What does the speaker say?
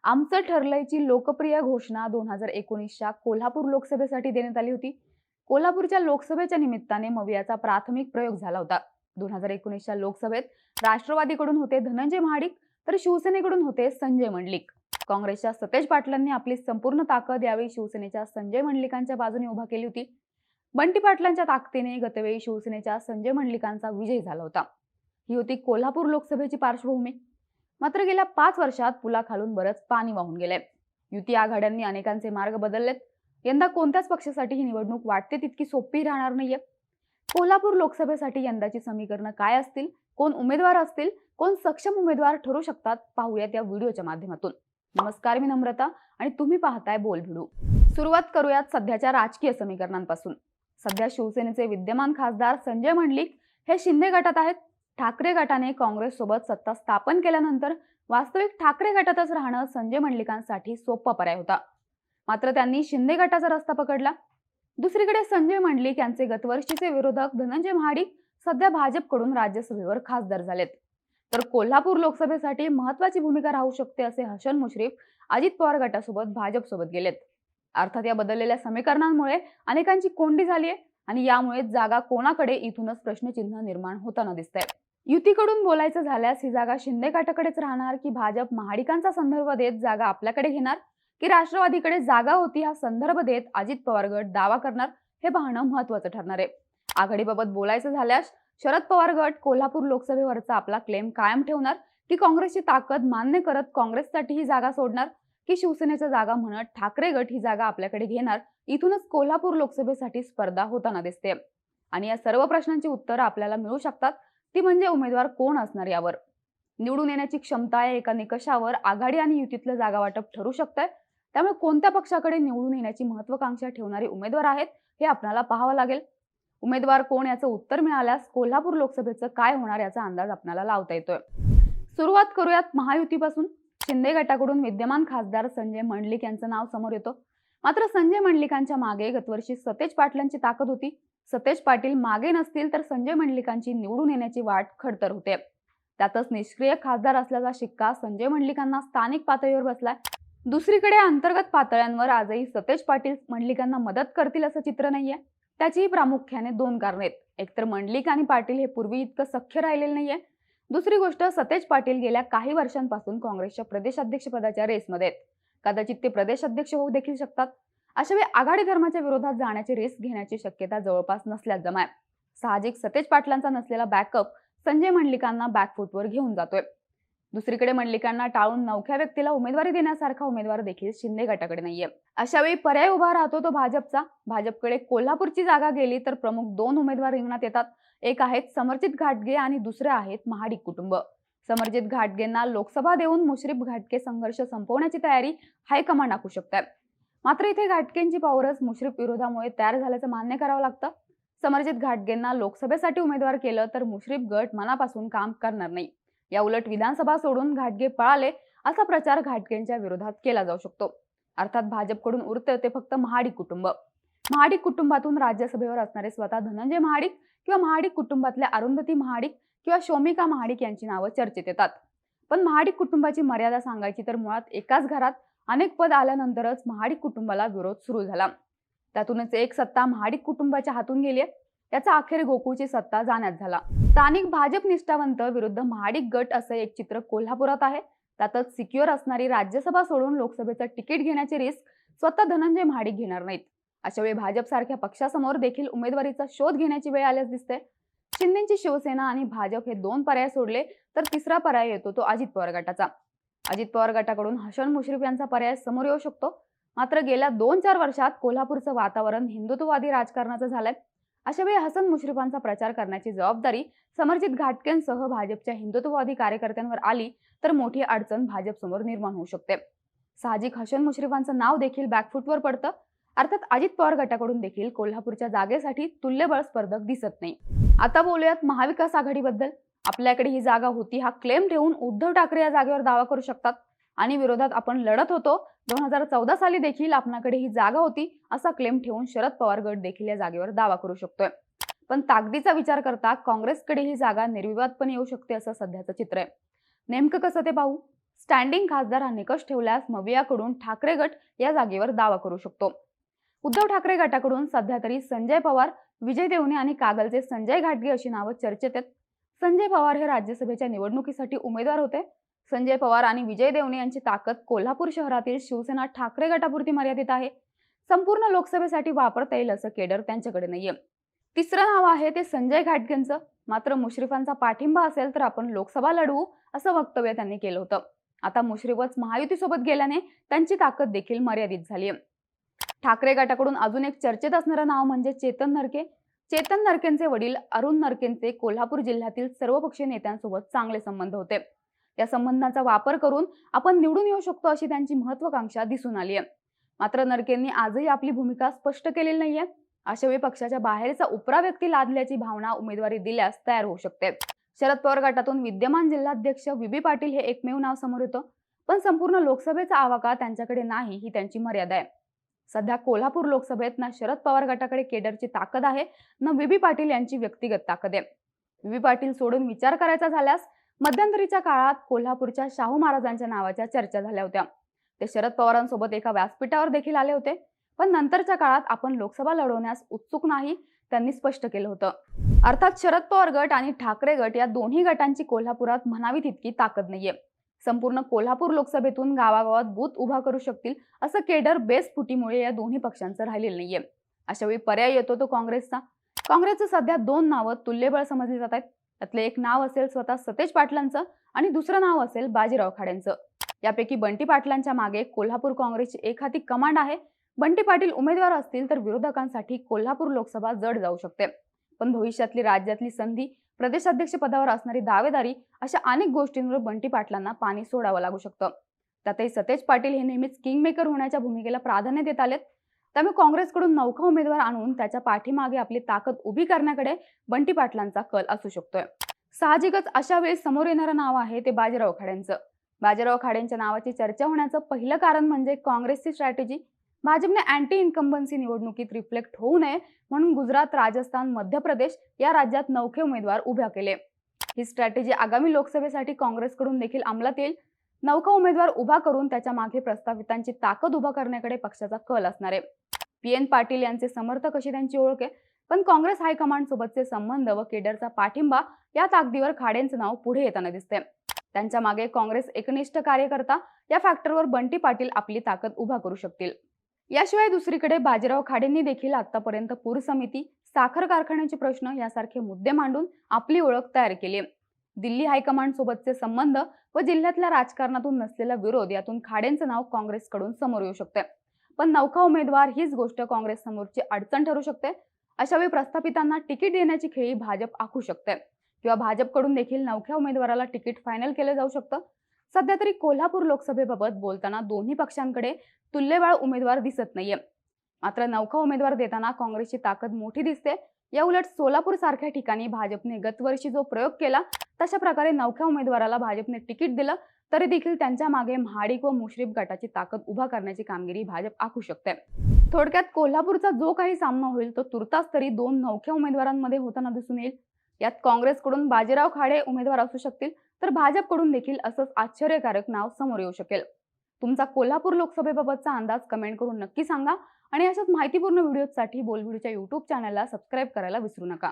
आमचं ठरलंयची लोकप्रिय घोषणा 2019च्या कोल्हापूर लोकसभेसाठी देण्यात आली होती. कोल्हापूरच्या लोकसभेच्या निमित्ताने मवियाचा प्राथमिक प्रयोग झाला होता. 2019च्या लोकसभेत राष्ट्रवादीकडून होते धनंजय महाडिक तर शिवसेनेकडून होते संजय मंडलिक. काँग्रेसच्या सतेज पाटलांनी आपली संपूर्ण ताकद यावेळी शिवसेनेच्या संजय मंडलिकांच्या बाजूने उभा केली होती. बंटी पाटलांच्या ताकदीने गतवेळी शिवसेनेच्या संजय मंडलिकांचा विजय झाला होता. ही होती कोल्हापूर लोकसभेची पार्श्वभूमी. मात्र गेल्या 5 वर्षात पुलाखालून बरंच पाणी वाहून गेलंय. युती आघाड्यांनी अनेकांचे मार्ग बदललेत. यंदा कोणत्याच पक्षासाठी ही निवडणूक वाटते तितकी सोपी राहणार नाहीये. कोल्हापूर लोकसभेसाठी यंदाची समीकरणं काय असतील, कोण उमेदवार असतील, कोण सक्षम उमेदवार ठरू शकतात, पाहूयात या व्हिडिओच्या माध्यमातून. नमस्कार, मी नम्रता आणि तुम्ही पाहताय बोल भिडू. सुरुवात करूयात सध्याच्या राजकीय समीकरणांपासून. सध्या शिवसेनेचे विद्यमान खासदार संजय मंडलिक हे शिंदे गटात आहेत. ठाकरे गटाने काँग्रेस सोबत सत्ता स्थापन केल्यानंतर वास्तविक ठाकरे गटातच राहणं संजय मंडलिकांसाठी सोपा पर्याय होता. मात्र त्यांनी शिंदे गटाचा रस्ता पकडला. दुसरीकडे संजय मंडलिक यांचे गतवर्षीचे विरोधक धनंजय महाडिक सध्या भाजपकडून राज्यसभेवर खासदार झालेत. तर कोल्हापूर लोकसभेसाठी महत्वाची भूमिका राहू शकते असे हसन मुश्रीफ अजित पवार गटासोबत भाजपसोबत गेलेत. अर्थात या बदललेल्या समीकरणांमुळे अनेकांची कोंडी झालीय आणि यामुळे जागा कोणाकडे इथूनच प्रश्नचिन्ह निर्माण होताना दिसतंय. युतीकडून बोलायचं झाल्यास ही जागा शिंदे गटाकडेच राहणार की भाजप महाडिकांचा संदर्भ देत जागा आपल्याकडे घेणार की राष्ट्रवादीकडे जागा होती हा संदर्भ देत अजित पवार गट दावा करणार हे पाहणं महत्वाचं ठरणार आहे. आघाडीबाबत बोलायचं झाल्यास शरद पवार गट कोल्हापूर लोकसभेवरचा आपला क्लेम कायम ठेवणार की काँग्रेसची ताकद मान्य करत काँग्रेससाठी ही जागा सोडणार की शिवसेनेच्या जागा म्हणत ठाकरे गट ही जागा आपल्याकडे घेणार. इथूनच कोल्हापूर लोकसभेसाठी स्पर्धा होताना दिसते आणि या सर्व प्रश्नांची उत्तरं आपल्याला मिळू शकतात. ती म्हणजे उमेदवार कोण असणार यावर. निवडून येण्याची क्षमता या एका निकषावर आघाडी आणि युतीतलं जागा वाटप ठरू शकतंय. त्यामुळे कोणत्या पक्षाकडे निवडून येण्याची महत्वाकांक्षा ठेवणारे उमेदवार आहेत हे आपल्याला पाहावं लागेल. उमेदवार कोण याचं उत्तर मिळाल्यास कोल्हापूर लोकसभेचं काय होणार याचा अंदाज आपल्याला लावता येतोय. सुरुवात करूयात महायुतीपासून. शिंदे गटाकडून विद्यमान खासदार संजय मंडलिक यांचं नाव समोर येतं. मात्र संजय मंडलिकांच्या मागे गतवर्षी सतेज पाटलांची ताकद होती. सतेज पाटील मागे नसतील तर संजय मंडलिकांची निवडून येण्याची वाट खडतर होते. त्यातच निष्क्रिय खासदार असल्याचा शिक्का संजय मंडलिकांना स्थानिक पातळीवर बसलाय. दुसरीकडे अंतर्गत पातळ्यांवर आजही सतेज पाटील मंडलिकांना मदत करतील असं चित्र नाहीये. त्याचीही प्रामुख्याने 2 कारणे आहेत. एकतर मंडलिक आणि पाटील हे पूर्वी इतकं सख्य राहिलेलं नाहीये. दुसरी गोष्ट, सतेज पाटील गेल्या काही वर्षांपासून काँग्रेसच्या प्रदेशाध्यक्षपदाच्या रेसमध्ये आहेत. कदाचित ते प्रदेशाध्यक्ष होऊ देखील शकतात. अशावेळी आघाडी धर्माच्या विरोधात जाण्याची रिस्क घेण्याची शक्यता जवळपास नसल्यास जमाय. साहजिक सतेज पाटलांचा नसलेला बॅकअप संजय मंडलिकांना बॅकफुटवर घेऊन जातोय. दुसरीकडे मंडलिकांना टाळून नवख्या व्यक्तीला उमेदवारी देण्यासारखा उमेदवार देखील शिंदे गटाकडे नाहीये. अशावेळी पर्याय उभा राहतो तो भाजपचा. भाजपकडे कोल्हापूरची जागा गेली तर प्रमुख 2 उमेदवार रिंगणात येतात. एक आहेत समरजित घाटगे आणि दुसरे आहेत महाडिक कुटुंब. समरजित घाटगेंना लोकसभा देऊन मुश्रीफ घाटगे संघर्ष संपवण्याची तयारी हायकमांड आखू शकतात. मात्र इथे घाटगेंची पावरच मुश्रीफ विरोधामुळे तयार झाल्याचं मान्य करावं लागतं. समरजित घाटगेंना लोकसभेसाठी उमेदवार केलं तर मुश्रीफ गट मनापासून काम करणार नाही. या उलट विधानसभा सोडून घाटगे पळाले असा प्रचार घाटगेंच्या विरोधात केला जाऊ शकतो. अर्थात भाजपकडून उरतं ते फक्त महाडिक कुटुंब. महाडिक कुटुंबातून राज्यसभेवर असणारे स्वतः धनंजय महाडिक किंवा महाडिक कुटुंबातल्या अरुंधती महाडिक किंवा शोमिका महाडिक यांची नावं चर्चेत येतात. पण महाडिक कुटुंबाची मर्यादा सांगायची तर मुळात एकाच घरात अनेक पद आल्यानंतरच महाडिक कुटुंबाला विरोध सुरू झाला. त्यातूनच एक सत्ता महाडिक कुटुंबाच्या हातून गेली. याचा अखेर गोकुळची सत्ता जाण्यात झाला. स्थानिक भाजप निष्ठावंत विरुद्ध महाडिक गट असं एक चित्र कोल्हापुरात आहे. त्यातच सिक्युअर असणारी राज्यसभा सोडून लोकसभेचं तिकीट घेण्याची रिस्क स्वतः धनंजय महाडिक घेणार नाहीत. अशावेळी भाजपसारख्या पक्षासमोर देखील उमेदवारीचा शोध घेण्याची वेळ आल्यास दिसते. शिंदेची शिवसेना आणि भाजप हे 2 पर्याय सोडले तर तिसरा पर्याय येतो तो अजित पवार गटाचा. अजित पवार गटाकडून हसन मुश्रीफ यांचा पर्याय समोर येऊ शकतो. मात्र गेल्या 2-4 वर्षात कोल्हापूरचं वातावरण हिंदुत्ववादी राजकारणाचं झालंय. अशावेळी हसन मुश्रीफांचा प्रचार करण्याची जबाबदारी समरजित घाटगेंसह भाजपच्या हिंदुत्ववादी कार्यकर्त्यांवर आली तर मोठी अडचण भाजपसमोर निर्माण होऊ शकते. साहजिक हसन मुश्रीफांचं नाव देखील बॅकफुटवर पडतं. अर्थात अजित पवार गटाकडून देखील कोल्हापूरच्या जागेसाठी तुल्यबळ स्पर्धक दिसत नाही. आता बोलूयात महाविकास आघाडीबद्दल. आपल्याकडे ही जागा होती हा क्लेम ठेवून उद्धव ठाकरे या जागेवर दावा करू शकतात आणि विरोधात आपण लढत होतो 2014 साली देखील आपल्याकडे ही जागा होती असा क्लेम ठेवून शरद पवार गट देखील या जागेवर दावा करू शकतोय. पण ताकदीचा विचार करता काँग्रेसकडे ही जागा निर्विवादपणे येऊ शकते असं सध्याचं चित्र आहे. नेमकं कसं ते पाहू. स्टँडिंग खासदार हा निकष ठेवल्यास मवियाकडून ठाकरे गट या जागेवर दावा करू शकतो. उद्धव ठाकरे गटाकडून सध्या तरी संजय पवार, विजय देवणे आणि कागलचे संजय घाटगे अशी नावं चर्चेत आहेत. संजय पवार हे राज्यसभेच्या निवडणुकीसाठी उमेदवार होते. संजय पवार आणि विजय देवणे यांची ताकद कोल्हापूर शहरातील शिवसेना ठाकरे गटापुरती मर्यादित आहे. संपूर्ण लोकसभेसाठी वापरता येईल असं केडर त्यांच्याकडे नाहीये. तिसरं नाव आहे ते संजय घाटगेंचं. मात्र मुश्रीफांचा पाठिंबा असेल तर आपण लोकसभा लढवू असं वक्तव्य त्यांनी केलं होतं. आता मुश्रीफच महायुतीसोबत गेल्याने त्यांची ताकद देखील मर्यादित झाली. ठाकरे गटाकडून अजून एक चर्चेत असणारं नाव म्हणजे चेतन नरके. चेतन नरकेंचे वडील अरुण नरकेंचे कोल्हापूर जिल्ह्यातील सर्वपक्षीय नेत्यांसोबत चांगले संबंध होते. या संबंधांचा वापर करून आपण निवडून येऊ शकतो अशी त्यांची महत्वाकांक्षा दिसून आली आहे. मात्र नरकेंनी आजही आपली भूमिका स्पष्ट केलेली नाहीये. अशा वेळी पक्षाच्या बाहेरचा उपरा व्यक्ती लादल्याची भावना उमेदवारी दिल्यास तयार होऊ शकते. शरद पवार गटातून विद्यमान जिल्हाध्यक्ष व्ही पाटील हे एकमेव नाव समोर येतं. पण संपूर्ण लोकसभेचा आवाका त्यांच्याकडे नाही ही त्यांची मर्यादा आहे. सध्या कोल्हापूर लोकसभेत ना शरद पवार गटाकडे केडरची ताकद आहे ना व्ही पाटील यांची व्यक्तिगत ताकद आहे. व्ही पाटील सोडून विचार करायचा झाल्यास मध्यंतरीच्या काळात कोल्हापूरच्या शाहू महाराजांच्या नावाच्या चर्चा झाल्या होत्या. ते शरद पवारांसोबत एका व्यासपीठावर देखील आले होते. पण नंतरच्या काळात आपण लोकसभा लढवण्यास उत्सुक नाही त्यांनी स्पष्ट केलं होतं. अर्थात शरद पवार गट आणि ठाकरे गट या दोन्ही गटांची कोल्हापुरात म्हणावी तितकी ताकद नाहीये. संपूर्ण कोल्हापूर लोकसभेतून गावागावात बूथ उभा करू शकतील असं केडर बेस फुटीमुळे या दोन्ही पक्षांचं राहिलेलं नाहीये. अशा वेळी पर्याय येतो तो काँग्रेसचा. काँग्रेसचं सध्या दोन नावं तुल्यबळ समजली जात आहेत. त्यातले एक नाव असेल स्वतः सतेज पाटलांचं आणि दुसरं नाव असेल बाजीराव खाडेंचं. यापैकी बंटी पाटलांच्या मागे कोल्हापूर काँग्रेसची एक हाती कमांड आहे. बंटी पाटील उमेदवार असतील तर विरोधकांसाठी कोल्हापूर लोकसभा जड जाऊ शकते. पण भविष्यातली राज्यातली संधी, प्रदेशाध्यक्ष पदावर असणारी दावेदारी अशा अनेक गोष्टींवर बंटी पाटलांना पाणी सोडावं लागू शकतं. त्यातही सतेज पाटील हे नेहमीच किंग मेकर होण्याच्या भूमिकेला प्राधान्य देत आलेत. त्यामुळे काँग्रेसकडून नौका उमेदवार आणून त्याच्या पाठीमागे आपली ताकद उभी करण्याकडे बंटी पाटलांचा कल असू शकतोय. साहजिकच अशा वेळी समोर येणारं नाव आहे ते बाजीराव खाडेंचं. बाजीराव खाडेंच्या नावाची चर्चा होण्याचं पहिलं कारण म्हणजे काँग्रेसची स्ट्रॅटेजी. भाजपने अँटी इन्कम्बन्सी निवडणुकीत रिफ्लेक्ट होऊ नये म्हणून गुजरात, राजस्थान, मध्य प्रदेश या राज्यात नौखे उमेदवार उभ्या केले. ही स्ट्रॅटेजी आगामी लोकसभेसाठी काँग्रेसकडून देखील अंमलात येईल. नौका उमेदवार उभा करून त्याच्या मागे प्रस्तावितांची ताकद उभा करण्याकडे पक्षाचा कल असणार आहे. पी.एन. पाटील यांचे समर्थक अशी त्यांची ओळख आहे. पण काँग्रेस हायकमांड सोबतचे संबंध व केडरचा पाठिंबा या ताकदीवर खाडेंचं नाव पुढे येताना दिसते. त्यांच्या मागे काँग्रेस एकनिष्ठ कार्यकर्ता या फॅक्टरवर बंटी पाटील आपली ताकद उभा करू शकतील. याशिवाय दुसरीकडे बाजीराव खाडेंनी देखील आतापर्यंत पूर समिती, साखर कारखान्याचे प्रश्न यासारखे मुद्दे मांडून आपली ओळख तयार केली. दिल्ली हायकमांड सोबतचे संबंध व जिल्ह्यातल्या राजकारणातून नसलेला विरोध यातून खाडेंचं नाव काँग्रेसकडून समोर येऊ शकते. पण नौका उमेदवार हीच गोष्ट काँग्रेस समोरची अडचण ठरू शकते. अशा वेळी प्रस्थापितांना तिकीट देण्याची खेळी भाजप आखू शकते किंवा भाजपकडून देखील नौख्या उमेदवाराला तिकीट फायनल केलं जाऊ शकतं. सध्या तरी कोल्हापूर लोकसभेबाबत बोलताना दोन्ही पक्षांकडे तुल्यबळ उमेदवार दिसत नाहीये. मात्र नौका उमेदवार देताना काँग्रेसची ताकद मोठी दिसते. या उलट सोलापूर सारख्या ठिकाणी भाजपने गतवर्षी जो प्रयोग केला तशा प्रकारे नौख्या उमेदवाराला भाजपने तिकीट दिलं तरी देखील त्यांच्या मागे महाडिक व मुश्रीफ गटाची ताकद उभा करण्याची कामगिरी भाजप आखू शकते. थोडक्यात कोल्हापूरचा जो काही सामना होईल तो तुर्तास तरी दोन नौख्या उमेदवारांमध्ये होताना दिसून येईल. यात काँग्रेसकडून बाजीराव खाडे उमेदवार असू शकतील तर भाजपकडून देखील असंच आश्चर्यकारक नाव समोर येऊ शकेल. तुमचा कोल्हापूर लोकसभेबाबतचा अंदाज कमेंट करून नक्की सांगा आणि अशाच माहितीपूर्ण व्हिडिओसाठी बोलबिडीच्या YouTube चॅनलला सबस्क्राईब करायला विसरू नका.